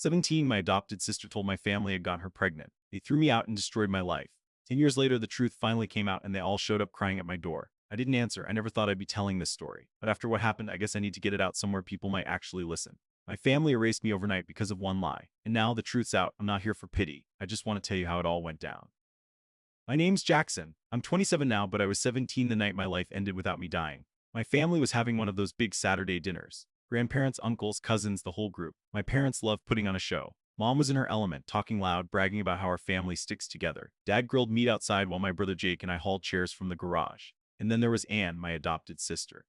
17, my adopted sister told my family I got her pregnant. They threw me out and destroyed my life. 10 years later, the truth finally came out and they all showed up crying at my door. I didn't answer. I never thought I'd be telling this story. But after what happened, I guess I need to get it out somewhere people might actually listen. My family erased me overnight because of one lie. And now the truth's out. I'm not here for pity. I just want to tell you how it all went down. My name's Jackson. I'm 27 now, but I was 17 the night my life ended without me dying. My family was having one of those big Saturday dinners. Grandparents, uncles, cousins, the whole group. My parents loved putting on a show. Mom was in her element, talking loud, bragging about how our family sticks together. Dad grilled meat outside while my brother Jake and I hauled chairs from the garage. And then there was Anne, my adopted sister.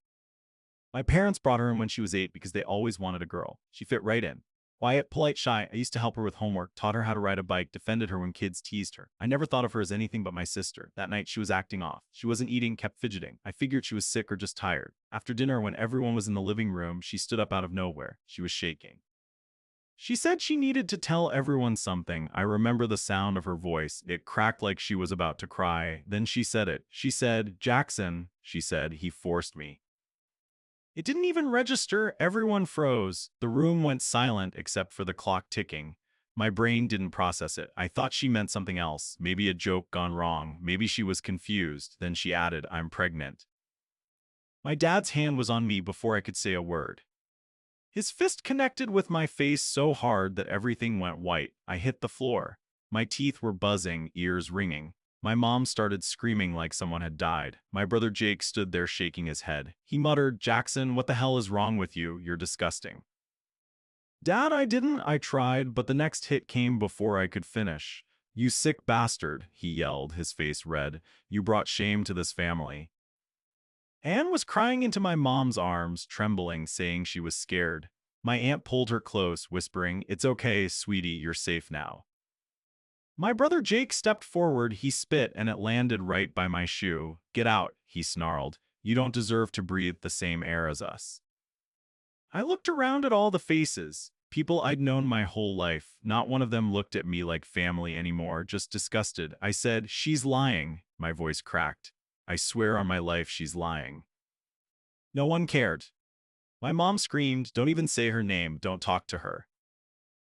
My parents brought her in when she was 8 because they always wanted a girl. She fit right in. Quiet, polite, shy, I used to help her with homework, taught her how to ride a bike, defended her when kids teased her. I never thought of her as anything but my sister. That night, she was acting off. She wasn't eating, kept fidgeting. I figured she was sick or just tired. After dinner, when everyone was in the living room, she stood up out of nowhere. She was shaking. She said she needed to tell everyone something. I remember the sound of her voice. It cracked like she was about to cry. Then she said it. She said, "Jackson," she said. He forced me. It didn't even register. Everyone froze. The room went silent except for the clock ticking. My brain didn't process it. I thought she meant something else. Maybe a joke gone wrong. Maybe she was confused. Then she added, "I'm pregnant." My dad's hand was on me before I could say a word. His fist connected with my face so hard that everything went white. I hit the floor. My teeth were buzzing, ears ringing. My mom started screaming like someone had died. My brother Jake stood there shaking his head. He muttered, "Jackson, what the hell is wrong with you? You're disgusting." "Dad, I tried, but the next hit came before I could finish. You sick bastard," he yelled, his face red. "You brought shame to this family." Anne was crying into my mom's arms, trembling, saying she was scared. My aunt pulled her close, whispering, "It's okay, sweetie, you're safe now." My brother Jake stepped forward. He spit, and it landed right by my shoe. "Get out," he snarled. "You don't deserve to breathe the same air as us." I looked around at all the faces. People I'd known my whole life. Not one of them looked at me like family anymore, just disgusted. I said, "She's lying." My voice cracked. "I swear on my life she's lying." No one cared. My mom screamed, "Don't even say her name. Don't talk to her."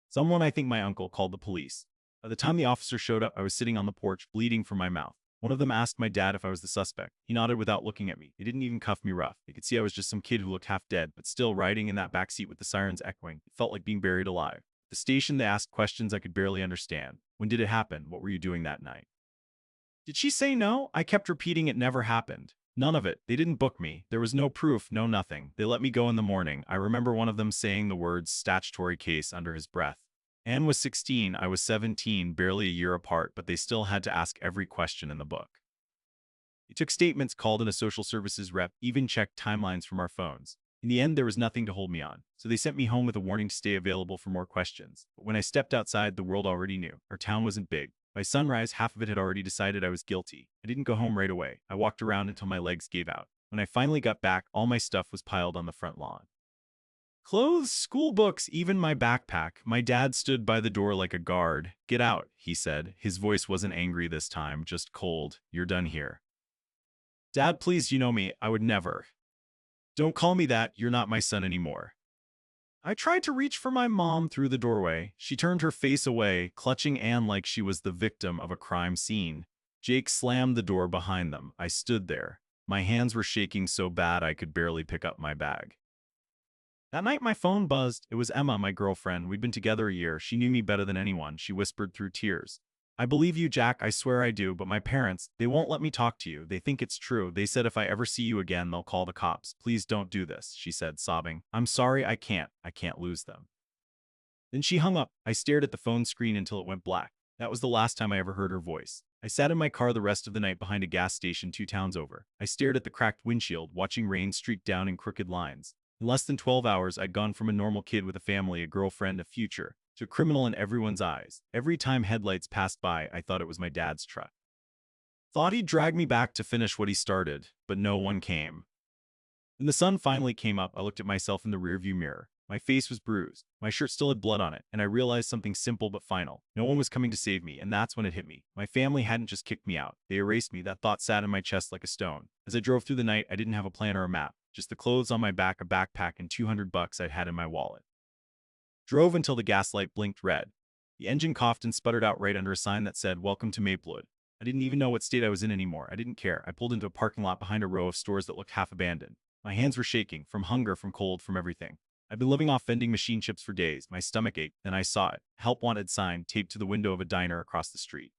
Someone, I think my uncle, called the police. By the time the officer showed up, I was sitting on the porch, bleeding from my mouth. One of them asked my dad if I was the suspect. He nodded without looking at me. They didn't even cuff me rough. They could see I was just some kid who looked half dead, but still riding in that back seat with the sirens echoing. It felt like being buried alive. At the station, they asked questions I could barely understand. "When did it happen? What were you doing that night?" Did she say no? I kept repeating it never happened. None of it. They didn't book me. There was no proof, no nothing. They let me go in the morning. I remember one of them saying the words "statutory case" under his breath. Anne was 16, I was 17, barely a year apart, but they still had to ask every question in the book. They took statements, called in a social services rep, even checked timelines from our phones. In the end, there was nothing to hold me on, so they sent me home with a warning to stay available for more questions. But when I stepped outside, the world already knew. Our town wasn't big. By sunrise, half of it had already decided I was guilty. I didn't go home right away. I walked around until my legs gave out. When I finally got back, all my stuff was piled on the front lawn. Clothes, school books, even my backpack. My dad stood by the door like a guard. "Get out," he said. His voice wasn't angry this time, just cold. "You're done here." "Dad, please, you know me. I would never." "Don't call me that. You're not my son anymore." I tried to reach for my mom through the doorway. She turned her face away, clutching Anne like she was the victim of a crime scene. Jake slammed the door behind them. I stood there. My hands were shaking so bad I could barely pick up my bag. That night, my phone buzzed. It was Emma, my girlfriend. We'd been together a year. She knew me better than anyone. She whispered through tears, "I believe you, Jack. I swear I do. But my parents, they won't let me talk to you. They think it's true. They said if I ever see you again, they'll call the cops. Please don't do this," she said, sobbing. "I'm sorry. I can't. I can't lose them." Then she hung up. I stared at the phone screen until it went black. That was the last time I ever heard her voice. I sat in my car the rest of the night behind a gas station 2 towns over. I stared at the cracked windshield, watching rain streak down in crooked lines. In less than 12 hours, I'd gone from a normal kid with a family, a girlfriend, a future, to a criminal in everyone's eyes. Every time headlights passed by, I thought it was my dad's truck. Thought he'd drag me back to finish what he started, but no one came. When the sun finally came up, I looked at myself in the rearview mirror. My face was bruised. My shirt still had blood on it, and I realized something simple but final. No one was coming to save me, and that's when it hit me. My family hadn't just kicked me out. They erased me. That thought sat in my chest like a stone. As I drove through the night, I didn't have a plan or a map. Just the clothes on my back, a backpack, and $200 I'd had in my wallet. Drove until the gas light blinked red. The engine coughed and sputtered out right under a sign that said, "Welcome to Maplewood." I didn't even know what state I was in anymore. I didn't care. I pulled into a parking lot behind a row of stores that looked half abandoned. My hands were shaking, from hunger, from cold, from everything. I'd been living off vending machine chips for days. My stomach ached, and I saw it. "Help wanted" sign taped to the window of a diner across the street.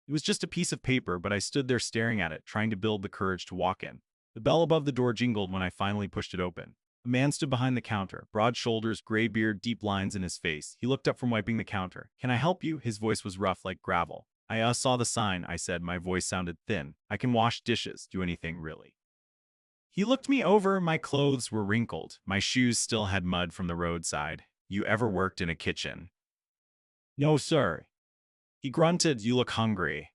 It was just a piece of paper, but I stood there staring at it, trying to build the courage to walk in. The bell above the door jingled when I finally pushed it open. A man stood behind the counter, broad shoulders, gray beard, deep lines in his face. He looked up from wiping the counter. "Can I help you?" His voice was rough like gravel. "I saw the sign," I said. My voice sounded thin. "I can wash dishes, do anything, really." He looked me over. My clothes were wrinkled. My shoes still had mud from the roadside. "You ever worked in a kitchen?" "No, sir." He grunted. "You look hungry."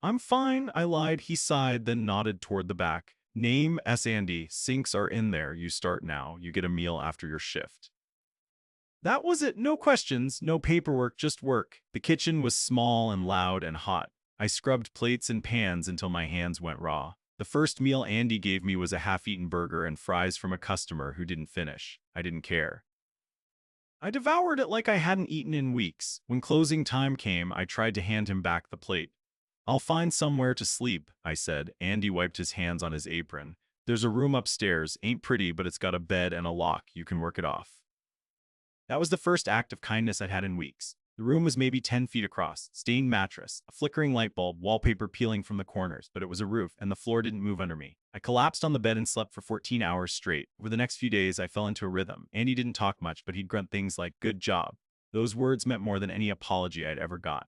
"I'm fine," I lied. He sighed, then nodded toward the back. "Name S. Andy. Sinks are in there. You start now. You get a meal after your shift." That was it. No questions, no paperwork, just work. The kitchen was small and loud and hot. I scrubbed plates and pans until my hands went raw. The first meal Andy gave me was a half-eaten burger and fries from a customer who didn't finish. I didn't care. I devoured it like I hadn't eaten in weeks. When closing time came, I tried to hand him back the plate. "I'll find somewhere to sleep," I said. Andy wiped his hands on his apron. "There's a room upstairs. Ain't pretty, but it's got a bed and a lock. You can work it off." That was the first act of kindness I'd had in weeks. The room was maybe 10 feet across, stained mattress, a flickering light bulb, wallpaper peeling from the corners, but it was a roof, and the floor didn't move under me. I collapsed on the bed and slept for 14 hours straight. Over the next few days, I fell into a rhythm. Andy didn't talk much, but he'd grunt things like, "Good job." Those words meant more than any apology I'd ever got.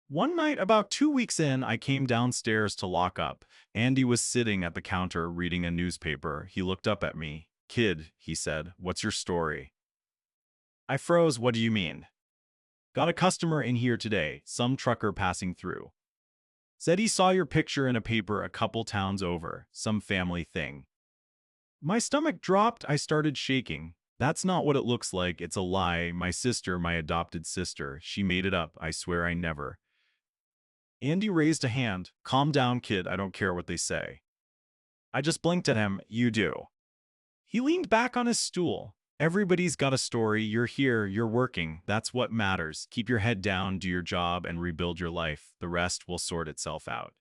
One night, about 2 weeks in, I came downstairs to lock up. Andy was sitting at the counter reading a newspaper. He looked up at me. "Kid," he said, "what's your story?" I froze. "What do you mean?" "Got a customer in here today, some trucker passing through. Said he saw your picture in a paper a couple towns over, some family thing." My stomach dropped. I started shaking. "That's not what it looks like. It's a lie. My sister, my adopted sister. She made it up. I swear I never." Andy raised a hand. "Calm down, kid. I don't care what they say." I just blinked at him. "You do." He leaned back on his stool. "Everybody's got a story. You're here. You're working. That's what matters. Keep your head down, do your job, and rebuild your life. The rest will sort itself out."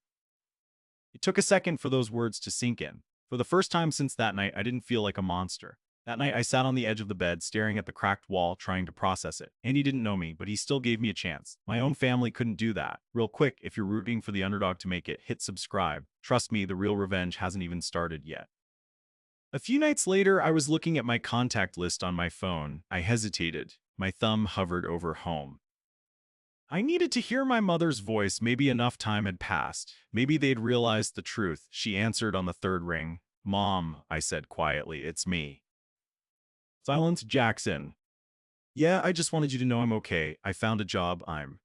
It took a second for those words to sink in. For the first time since that night, I didn't feel like a monster. That night, I sat on the edge of the bed, staring at the cracked wall, trying to process it. Andy didn't know me, but he still gave me a chance. My own family couldn't do that. Real quick, if you're rooting for the underdog to make it, hit subscribe. Trust me, the real revenge hasn't even started yet. A few nights later, I was looking at my contact list on my phone. I hesitated. My thumb hovered over home. I needed to hear my mother's voice. Maybe enough time had passed. Maybe they'd realized the truth. She answered on the third ring. "Mom," I said quietly, "it's me." Silence. "Jackson." "Yeah, I just wanted you to know I'm okay. I found a job. I'm—"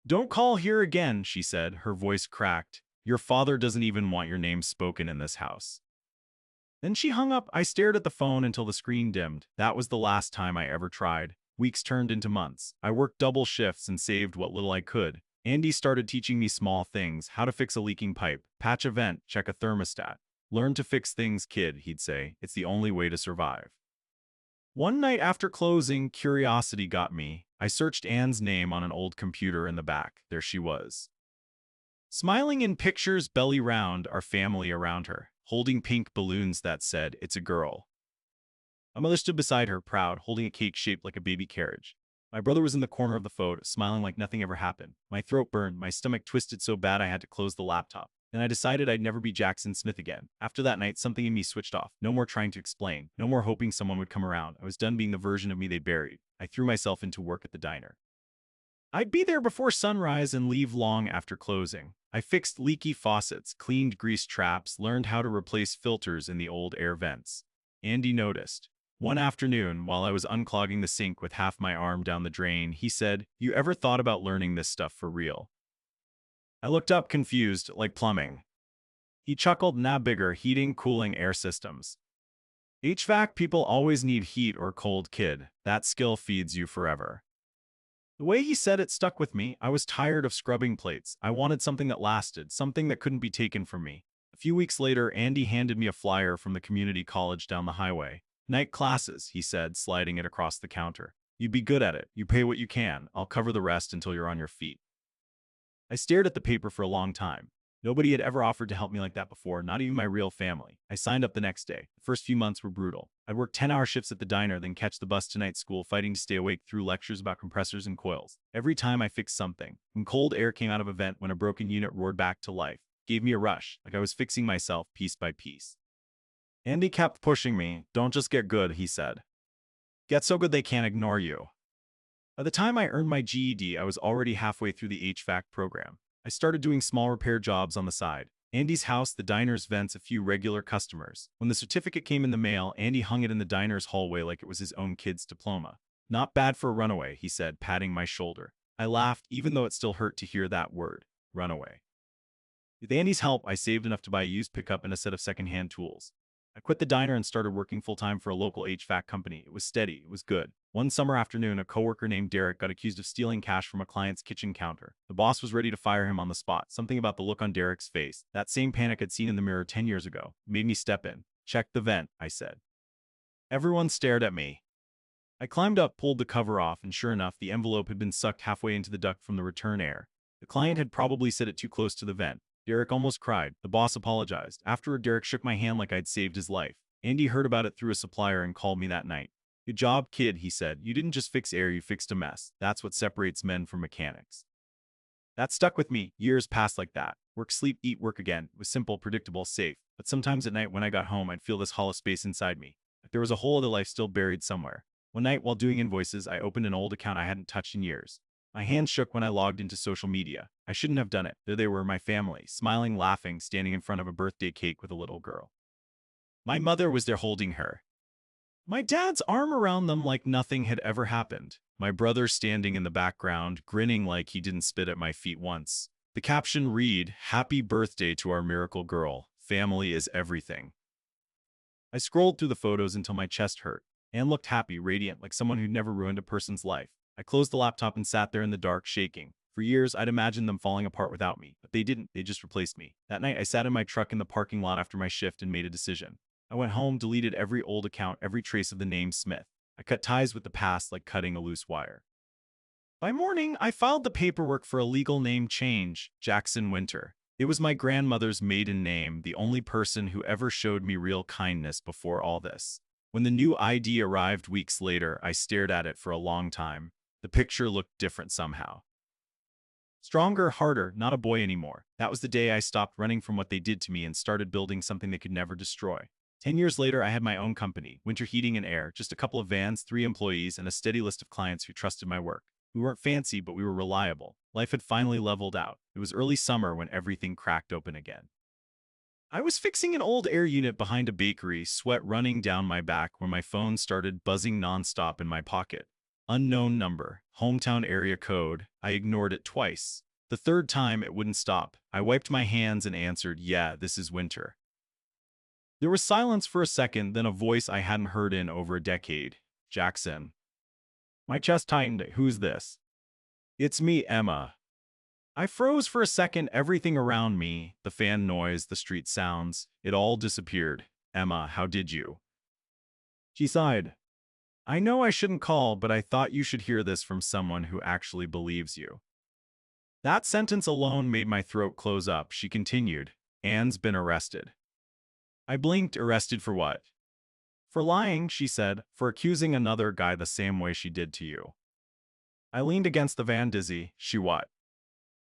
"Don't call here again," she said, her voice cracked. "Your father doesn't even want your name spoken in this house." Then she hung up. I stared at the phone until the screen dimmed. That was the last time I ever tried. Weeks turned into months. I worked double shifts and saved what little I could. Andy started teaching me small things: how to fix a leaking pipe, patch a vent, check a thermostat. "Learn to fix things, kid," he'd say. "It's the only way to survive." One night after closing, curiosity got me. I searched Anne's name on an old computer in the back. There she was, smiling in pictures, belly round, our family around her, holding pink balloons that said, "It's a girl." My mother stood beside her, proud, holding a cake shaped like a baby carriage. My brother was in the corner of the photo, smiling like nothing ever happened. My throat burned, my stomach twisted so bad I had to close the laptop. And I decided I'd never be Jackson Smith again. After that night, something in me switched off. No more trying to explain. No more hoping someone would come around. I was done being the version of me they buried. I threw myself into work at the diner. I'd be there before sunrise and leave long after closing. I fixed leaky faucets, cleaned greased traps, learned how to replace filters in the old air vents. Andy noticed. One afternoon, while I was unclogging the sink with half my arm down the drain, he said, "You ever thought about learning this stuff for real?" I looked up, confused, like plumbing. He chuckled. "Nah, bigger, heating, cooling, air systems. HVAC people always need heat or cold, kid. That skill feeds you forever." The way he said it stuck with me. I was tired of scrubbing plates. I wanted something that lasted, something that couldn't be taken from me. A few weeks later, Andy handed me a flyer from the community college down the highway. Night classes, he said, sliding it across the counter. You'd be good at it. You pay what you can. I'll cover the rest until you're on your feet. I stared at the paper for a long time. Nobody had ever offered to help me like that before, not even my real family. I signed up the next day. The first few months were brutal. I'd work 10-hour shifts at the diner, then catch the bus to night school, fighting to stay awake through lectures about compressors and coils. Every time I fixed something, when cold air came out of a vent, when a broken unit roared back to life, it gave me a rush, like I was fixing myself piece by piece. Andy kept pushing me. Don't just get good, he said. Get so good they can't ignore you. By the time I earned my GED, I was already halfway through the HVAC program. I started doing small repair jobs on the side. Andy's house, the diner's vents, a few regular customers. When the certificate came in the mail, Andy hung it in the diner's hallway like it was his own kid's diploma. Not bad for a runaway, he said, patting my shoulder. I laughed, even though it still hurt to hear that word, runaway. With Andy's help, I saved enough to buy a used pickup and a set of secondhand tools. I quit the diner and started working full-time for a local HVAC company. It was steady. It was good. One summer afternoon, a coworker named Derek got accused of stealing cash from a client's kitchen counter. The boss was ready to fire him on the spot. Something about the look on Derek's face, that same panic I'd seen in the mirror 10 years ago, made me step in. Check the vent, I said. Everyone stared at me. I climbed up, pulled the cover off, and sure enough, the envelope had been sucked halfway into the duct from the return air. The client had probably set it too close to the vent. Derek almost cried. The boss apologized. Afterward, Derek shook my hand like I'd saved his life. Andy heard about it through a supplier and called me that night. Good job, kid, he said. You didn't just fix air, you fixed a mess. That's what separates men from mechanics. That stuck with me. Years passed like that. Work, sleep, eat, work again. It was simple, predictable, safe. But sometimes at night when I got home, I'd feel this hollow space inside me. Like there was a whole other life still buried somewhere. One night, while doing invoices, I opened an old account I hadn't touched in years. My hands shook when I logged into social media. I shouldn't have done it. There they were, my family, smiling, laughing, standing in front of a birthday cake with a little girl. My mother was there holding her. My dad's arm around them like nothing had ever happened. My brother standing in the background, grinning like he didn't spit at my feet once. The caption read, "Happy birthday to our miracle girl. Family is everything." I scrolled through the photos until my chest hurt. Anne looked happy, radiant, like someone who'd never ruined a person's life. I closed the laptop and sat there in the dark, shaking. For years, I'd imagined them falling apart without me, but they didn't. They just replaced me. That night, I sat in my truck in the parking lot after my shift and made a decision. I went home, deleted every old account, every trace of the name Smith. I cut ties with the past like cutting a loose wire. By morning, I filed the paperwork for a legal name change, Jackson Winter. It was my grandmother's maiden name, the only person who ever showed me real kindness before all this. When the new ID arrived weeks later, I stared at it for a long time. The picture looked different somehow. Stronger, harder, not a boy anymore. That was the day I stopped running from what they did to me and started building something they could never destroy. 10 years later, I had my own company, Winter Heating and Air, just a couple of vans, 3 employees, and a steady list of clients who trusted my work. We weren't fancy, but we were reliable. Life had finally leveled out. It was early summer when everything cracked open again. I was fixing an old air unit behind a bakery, sweat running down my back when my phone started buzzing nonstop in my pocket. Unknown number, hometown area code. I ignored it twice. The third time, it wouldn't stop. I wiped my hands and answered, "Yeah, this is Winter." There was silence for a second, then a voice I hadn't heard in over a decade. "Jackson." My chest tightened. "Who's this?" "It's me, Emma." I froze for a second. Everything around me, the fan noise, the street sounds, it all disappeared. "Emma, how did you?" She sighed. "I know I shouldn't call, but I thought you should hear this from someone who actually believes you." That sentence alone made my throat close up. She continued, "Anne's been arrested." I blinked. "Arrested for what?" "For lying," she said, "for accusing another guy the same way she did to you." I leaned against the van, dizzy. "She what?"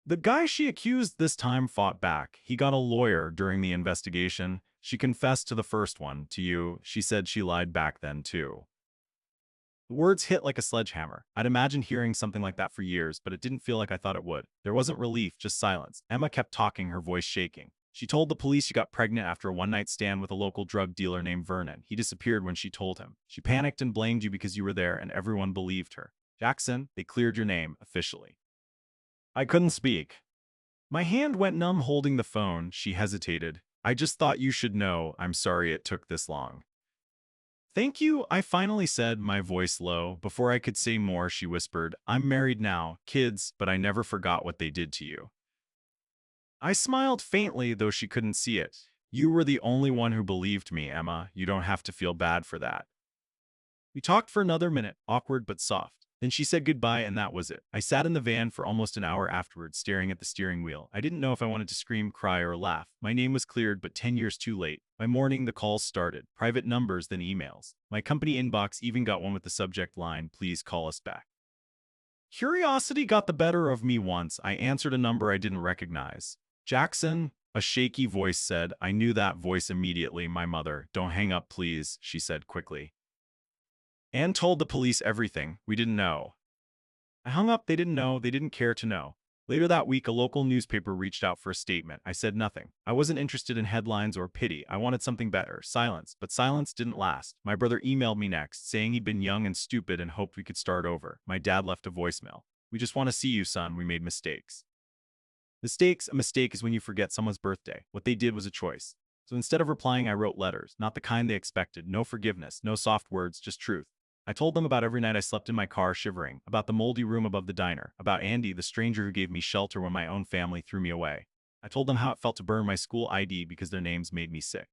"The guy she accused this time fought back. He got a lawyer during the investigation. She confessed to the first one, to you. She said she lied back then, too." The words hit like a sledgehammer. I'd imagined hearing something like that for years, but it didn't feel like I thought it would. There wasn't relief, just silence. Emma kept talking, her voice shaking. She told the police she got pregnant after a one-night stand with a local drug dealer named Vernon. He disappeared when she told him. She panicked and blamed you because you were there, and everyone believed her. "Jackson, they cleared your name, officially." I couldn't speak. My hand went numb holding the phone. She hesitated. "I just thought you should know. I'm sorry it took this long." "Thank you," I finally said, my voice low. Before I could say more, she whispered, "I'm married now, kids, but I never forgot what they did to you." I smiled faintly, though she couldn't see it. "You were the only one who believed me, Emma. You don't have to feel bad for that." We talked for another minute, awkward but soft. Then she said goodbye and that was it. I sat in the van for almost an hour afterwards, staring at the steering wheel. I didn't know if I wanted to scream, cry, or laugh. My name was cleared, but 10 years too late. By morning, the calls started. Private numbers, then emails. My company inbox even got one with the subject line, "Please call us back." Curiosity got the better of me once. I answered a number I didn't recognize. "Jackson," a shaky voice said. I knew that voice immediately. My mother. "Don't hang up, please," she said quickly. Anne told the police everything. We didn't know. I hung up. They didn't know. They didn't care to know. Later that week, a local newspaper reached out for a statement. I said nothing. I wasn't interested in headlines or pity. I wanted something better. Silence. But silence didn't last. My brother emailed me next, saying he'd been young and stupid and hoped we could start over. My dad left a voicemail. "We just want to see you, son. We made mistakes." Mistakes? A mistake is when you forget someone's birthday. What they did was a choice. So instead of replying, I wrote letters. Not the kind they expected. No forgiveness. No soft words. Just truth. I told them about every night I slept in my car shivering, about the moldy room above the diner, about Andy, the stranger who gave me shelter when my own family threw me away. I told them how it felt to burn my school ID because their names made me sick.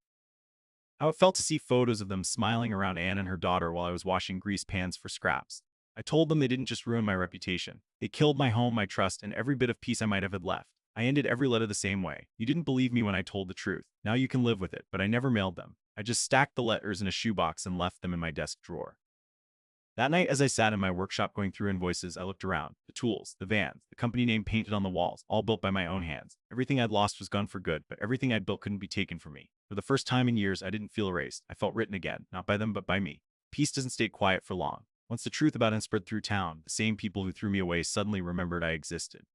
How it felt to see photos of them smiling around Anne and her daughter while I was washing grease pans for scraps. I told them they didn't just ruin my reputation. They killed my home, my trust, and every bit of peace I might have had left. I ended every letter the same way. "You didn't believe me when I told the truth. Now you can live with it." But I never mailed them. I just stacked the letters in a shoebox and left them in my desk drawer. That night, as I sat in my workshop going through invoices, I looked around. The tools, the vans, the company name painted on the walls, all built by my own hands. Everything I'd lost was gone for good, but everything I'd built couldn't be taken from me. For the first time in years, I didn't feel erased. I felt written again, not by them, but by me. Peace doesn't stay quiet for long. Once the truth about it spread through town, the same people who threw me away suddenly remembered I existed.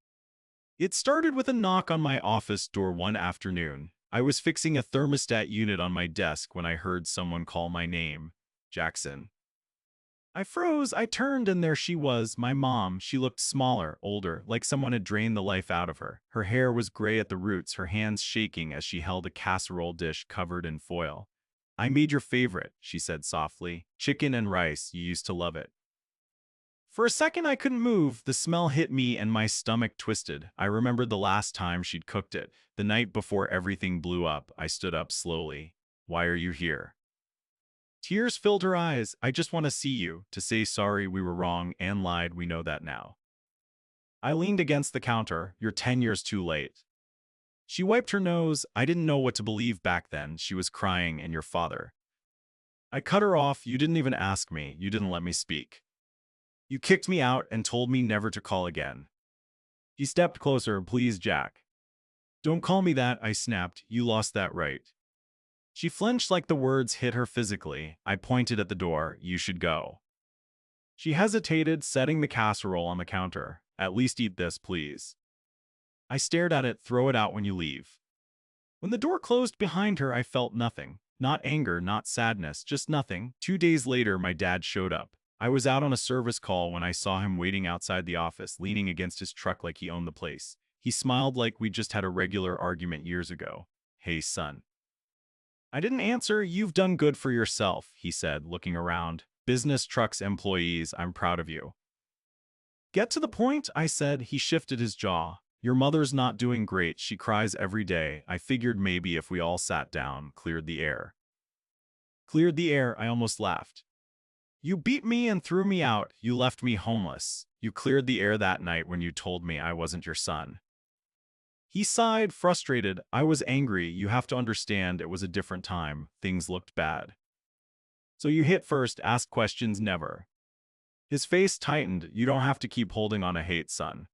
It started with a knock on my office door one afternoon. I was fixing a thermostat unit on my desk when I heard someone call my name, "Jackson." I froze. I turned, and there she was, my mom. She looked smaller, older, like someone had drained the life out of her. Her hair was gray at the roots, her hands shaking as she held a casserole dish covered in foil. "I made your favorite," she said softly. "Chicken and rice. You used to love it." For a second, I couldn't move. The smell hit me, and my stomach twisted. I remembered the last time she'd cooked it, the night before everything blew up. I stood up slowly. "Why are you here?" Tears filled her eyes. "I just want to see you, to say sorry, we were wrong. Anne lied, we know that now." I leaned against the counter. "You're 10 years too late." She wiped her nose. I didn't know what to believe back then. She was crying, "And your father." I cut her off. "You didn't even ask me. You didn't let me speak. You kicked me out and told me never to call again." She stepped closer. "Please, Jack." "Don't call me that," I snapped. "You lost that right." She flinched like the words hit her physically. I pointed at the door. "You should go." She hesitated, setting the casserole on the counter. "At least eat this, please." I stared at it. "Throw it out when you leave." When the door closed behind her, I felt nothing. Not anger, not sadness, just nothing. 2 days later, my dad showed up. I was out on a service call when I saw him waiting outside the office, leaning against his truck like he owned the place. He smiled like we just had a regular argument years ago. "Hey, son." I didn't answer. "You've done good for yourself," he said, looking around. "Business, trucks, employees, I'm proud of you." "Get to the point," I said. He shifted his jaw. "Your mother's not doing great. She cries every day. I figured maybe if we all sat down, cleared the air." Cleared the air? I almost laughed. "You beat me and threw me out. You left me homeless. You cleared the air that night when you told me I wasn't your son." He sighed, frustrated. I was angry. "You have to understand, it was a different time. Things looked bad. So you hit first, ask questions never." His face tightened. "You don't have to keep holding on to hate, son."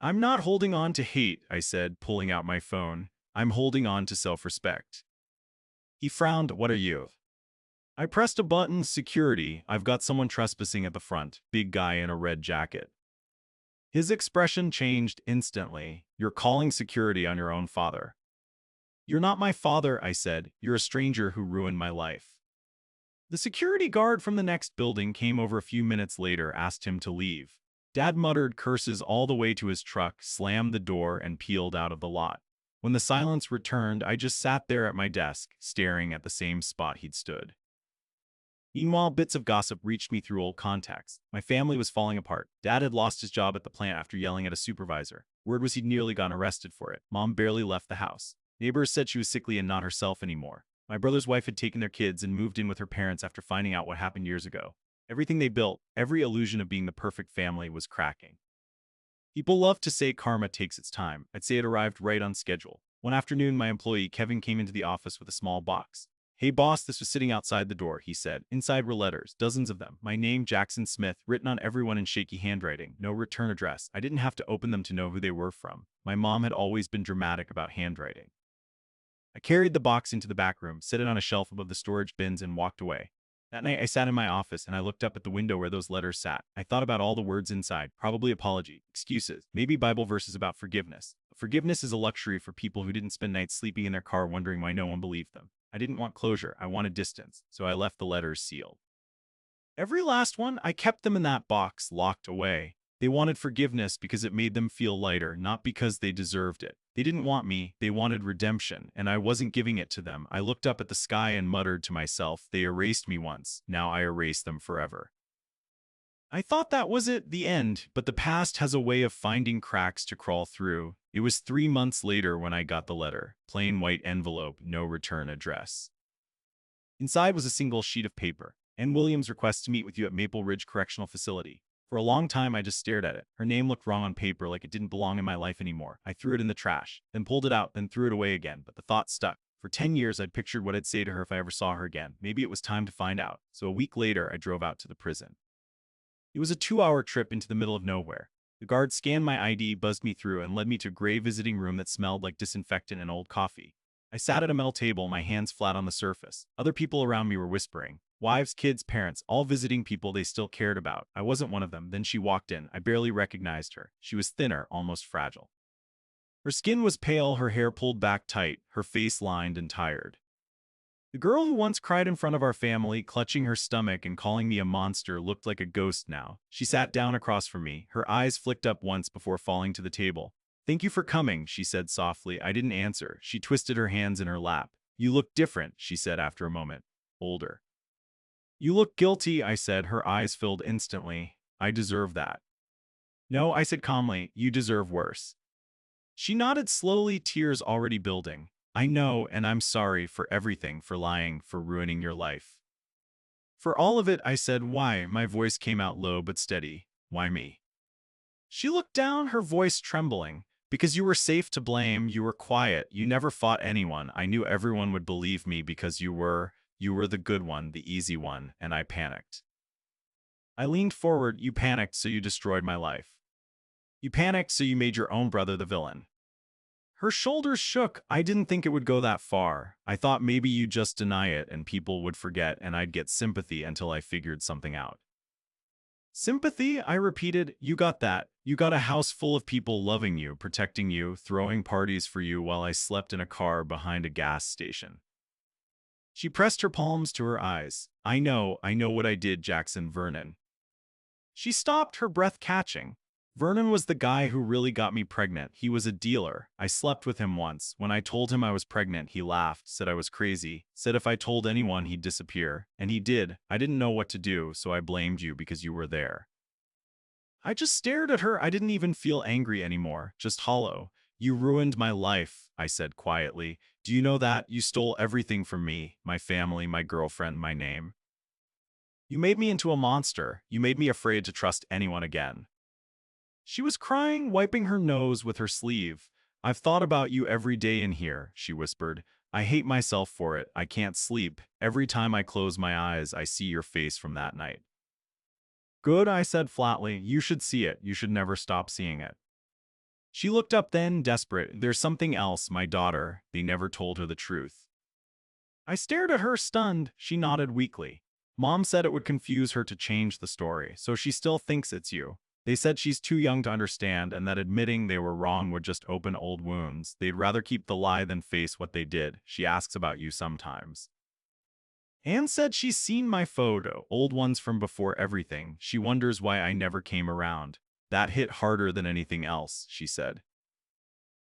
"I'm not holding on to hate," I said, pulling out my phone. "I'm holding on to self-respect." He frowned. "What are you?" I pressed a button. "Security. I've got someone trespassing at the front. Big guy in a red jacket." His expression changed instantly. "You're calling security on your own father." "You're not my father," I said. "You're a stranger who ruined my life." The security guard from the next building came over a few minutes later, asked him to leave. Dad muttered curses all the way to his truck, slammed the door, and peeled out of the lot. When the silence returned, I just sat there at my desk, staring at the same spot he'd stood. Meanwhile, bits of gossip reached me through old contacts. My family was falling apart. Dad had lost his job at the plant after yelling at a supervisor. Word was he'd nearly gotten arrested for it. Mom barely left the house. Neighbors said she was sickly and not herself anymore. My brother's wife had taken their kids and moved in with her parents after finding out what happened years ago. Everything they built, every illusion of being the perfect family, was cracking. People love to say karma takes its time. I'd say it arrived right on schedule. One afternoon, my employee, Kevin, came into the office with a small box. "Hey boss, this was sitting outside the door," he said. Inside were letters, dozens of them. My name, Jackson Smith, written on everyone in shaky handwriting. No return address. I didn't have to open them to know who they were from. My mom had always been dramatic about handwriting. I carried the box into the back room, set it on a shelf above the storage bins, and walked away. That night, I sat in my office and I looked up at the window where those letters sat. I thought about all the words inside, probably apology, excuses, maybe Bible verses about forgiveness. Forgiveness is a luxury for people who didn't spend nights sleeping in their car wondering why no one believed them. I didn't want closure, I wanted distance, so I left the letters sealed. Every last one, I kept them in that box, locked away. They wanted forgiveness because it made them feel lighter, not because they deserved it. They didn't want me, they wanted redemption, and I wasn't giving it to them. I looked up at the sky and muttered to myself, they erased me once, now I erase them forever. I thought that was it, the end, but the past has a way of finding cracks to crawl through. It was 3 months later when I got the letter. Plain white envelope, no return address. Inside was a single sheet of paper. Ann Williams requests to meet with you at Maple Ridge Correctional Facility. For a long time, I just stared at it. Her name looked wrong on paper, like it didn't belong in my life anymore. I threw it in the trash, then pulled it out, then threw it away again, but the thought stuck. For 10 years, I'd pictured what I'd say to her if I ever saw her again. Maybe it was time to find out. So a week later, I drove out to the prison. It was a 2-hour trip into the middle of nowhere. The guard scanned my ID, buzzed me through, and led me to a gray visiting room that smelled like disinfectant and old coffee. I sat at a metal table, my hands flat on the surface. Other people around me were whispering. Wives, kids, parents, all visiting people they still cared about. I wasn't one of them. Then she walked in. I barely recognized her. She was thinner, almost fragile. Her skin was pale, her hair pulled back tight, her face lined and tired. The girl who once cried in front of our family, clutching her stomach and calling me a monster, looked like a ghost now. She sat down across from me. Her eyes flicked up once before falling to the table. "Thank you for coming," she said softly. I didn't answer. She twisted her hands in her lap. "You look different," she said after a moment. "Older." "You look guilty," I said. Her eyes filled instantly. "I deserve that." "No," I said calmly. "You deserve worse." She nodded slowly, tears already building. "I know, and I'm sorry for everything, for lying, for ruining your life." "For all of it," I said. "Why?" My voice came out low but steady. "Why me?" She looked down, her voice trembling. "Because you were safe to blame, you were quiet, you never fought anyone. I knew everyone would believe me because you were the good one, the easy one, and I panicked." I leaned forward. "You panicked, so you destroyed my life. You panicked, so you made your own brother the villain." Her shoulders shook. "I didn't think it would go that far. I thought maybe you'd just deny it and people would forget and I'd get sympathy until I figured something out." "Sympathy?" I repeated. "You got that. You got a house full of people loving you, protecting you, throwing parties for you while I slept in a car behind a gas station." She pressed her palms to her eyes. I know what I did, Jackson Vernon." She stopped, her breath catching. "Vernon was the guy who really got me pregnant. He was a dealer. I slept with him once. When I told him I was pregnant, he laughed, said I was crazy, said if I told anyone he'd disappear. And he did. I didn't know what to do, so I blamed you because you were there." I just stared at her. I didn't even feel angry anymore, just hollow. "You ruined my life," I said quietly. "Do you know that? You stole everything from me, my family, my girlfriend, my name. You made me into a monster. You made me afraid to trust anyone again." She was crying, wiping her nose with her sleeve. "I've thought about you every day in here," she whispered. "I hate myself for it. I can't sleep. Every time I close my eyes, I see your face from that night." "Good," I said flatly. "You should see it. You should never stop seeing it." She looked up then, desperate. "There's something else, my daughter. They never told her the truth." I stared at her, stunned. She nodded weakly. "Mom said it would confuse her to change the story, so she still thinks it's you. They said she's too young to understand and that admitting they were wrong would just open old wounds. They'd rather keep the lie than face what they did. She asks about you sometimes." Anne said she's seen my photo, old ones from before everything. She wonders why I never came around. That hit harder than anything else, she said.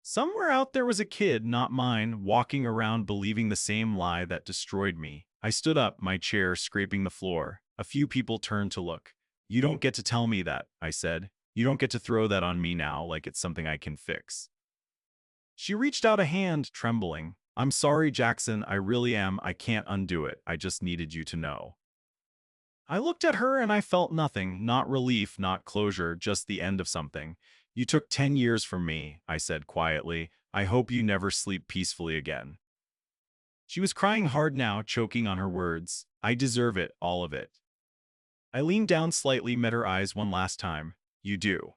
Somewhere out there was a kid, not mine, walking around believing the same lie that destroyed me. I stood up, my chair scraping the floor. A few people turned to look. "You don't get to tell me that," I said. "You don't get to throw that on me now like it's something I can fix." She reached out a hand, trembling. I'm sorry, Jackson. I really am. I can't undo it. I just needed you to know. I looked at her and I felt nothing, not relief, not closure, just the end of something. You took 10 years from me, I said quietly. I hope you never sleep peacefully again. She was crying hard now, choking on her words. I deserve it, all of it. I leaned down slightly, met her eyes one last time. You do.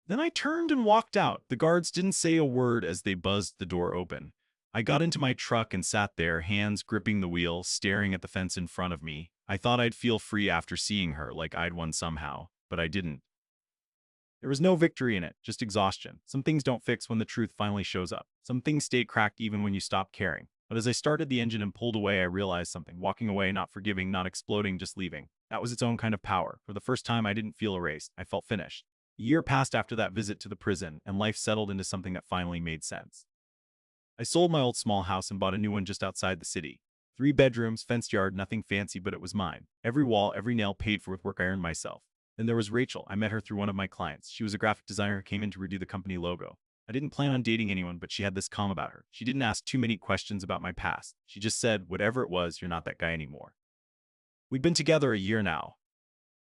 Then I turned and walked out. The guards didn't say a word as they buzzed the door open. I got into my truck and sat there, hands gripping the wheel, staring at the fence in front of me. I thought I'd feel free after seeing her, like I'd won somehow, but I didn't. There was no victory in it, just exhaustion. Some things don't fix when the truth finally shows up. Some things stay cracked even when you stop caring. But as I started the engine and pulled away, I realized something. Walking away, not forgiving, not exploding, just leaving. That was its own kind of power. For the first time, I didn't feel erased. I felt finished. A year passed after that visit to the prison, and life settled into something that finally made sense. I sold my old small house and bought a new one just outside the city. 3 bedrooms, fenced yard, nothing fancy, but it was mine. Every wall, every nail paid for with work I earned myself. Then there was Rachel. I met her through one of my clients. She was a graphic designer who came in to redo the company logo. I didn't plan on dating anyone, but she had this calm about her. She didn't ask too many questions about my past. She just said, whatever it was, you're not that guy anymore. We'd been together a year now.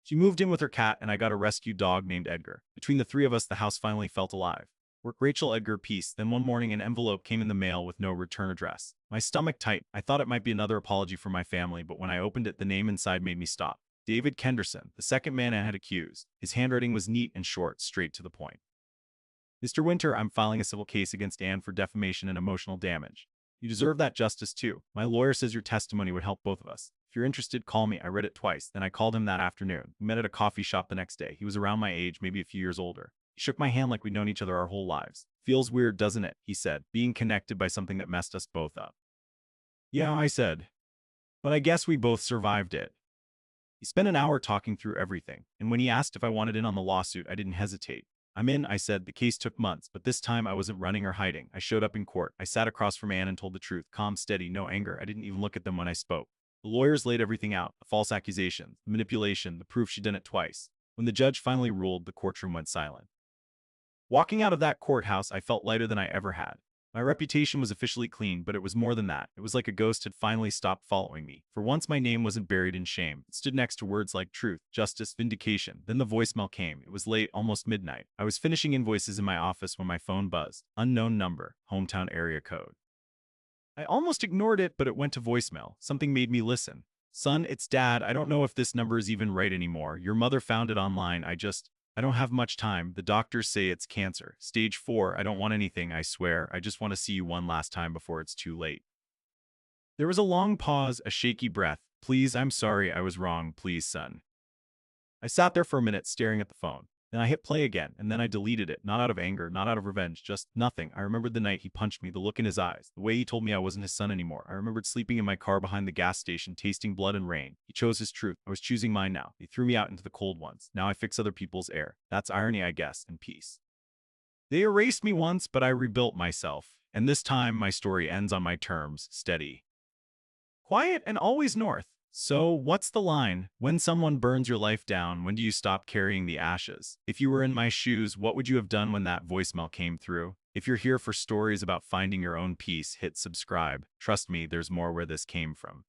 She moved in with her cat, and I got a rescue dog named Edgar. Between the 3 of us, the house finally felt alive. Work, Rachel, Edgar, peace. Then one morning, an envelope came in the mail with no return address. My stomach tight. I thought it might be another apology from my family, but when I opened it, the name inside made me stop. David Kenderson, the second man I had accused. His handwriting was neat and short, straight to the point. Mr. Winter, I'm filing a civil case against Anne for defamation and emotional damage. You deserve that justice too. My lawyer says your testimony would help both of us. If you're interested, call me. I read it twice. Then I called him that afternoon. We met at a coffee shop the next day. He was around my age, maybe a few years older. He shook my hand like we'd known each other our whole lives. Feels weird, doesn't it? He said, being connected by something that messed us both up. Yeah, I said. But I guess we both survived it. He spent an hour talking through everything, and when he asked if I wanted in on the lawsuit, I didn't hesitate. I'm in, I said. The case took months, but this time I wasn't running or hiding. I showed up in court. I sat across from Anne and told the truth, calm, steady, no anger. I didn't even look at them when I spoke. The lawyers laid everything out, the false accusations, the manipulation, the proof she'd done it twice. When the judge finally ruled, the courtroom went silent. Walking out of that courthouse, I felt lighter than I ever had. My reputation was officially clean, but it was more than that. It was like a ghost had finally stopped following me. For once, my name wasn't buried in shame. It stood next to words like truth, justice, vindication. Then the voicemail came. It was late, almost midnight. I was finishing invoices in my office when my phone buzzed. Unknown number, hometown area code. I almost ignored it, but it went to voicemail. Something made me listen. Son, it's Dad. I don't know if this number is even right anymore. Your mother found it online. I don't have much time. The doctors say it's cancer. Stage 4. I don't want anything, I swear. I just want to see you one last time before it's too late. There was a long pause, a shaky breath. Please, I'm sorry. I was wrong. Please, son. I sat there for a minute staring at the phone. Then I hit play again, and then I deleted it, not out of anger, not out of revenge, just nothing. I remembered the night he punched me, the look in his eyes, the way he told me I wasn't his son anymore. I remembered sleeping in my car behind the gas station, tasting blood and rain. He chose his truth. I was choosing mine now. He threw me out into the cold ones. Now I fix other people's air. That's irony, I guess, and peace. They erased me once, but I rebuilt myself. And this time, my story ends on my terms, steady. Quiet and always north. So, what's the line? When someone burns your life down, when do you stop carrying the ashes? If you were in my shoes, what would you have done when that voicemail came through? If you're here for stories about finding your own peace, hit subscribe. Trust me, there's more where this came from.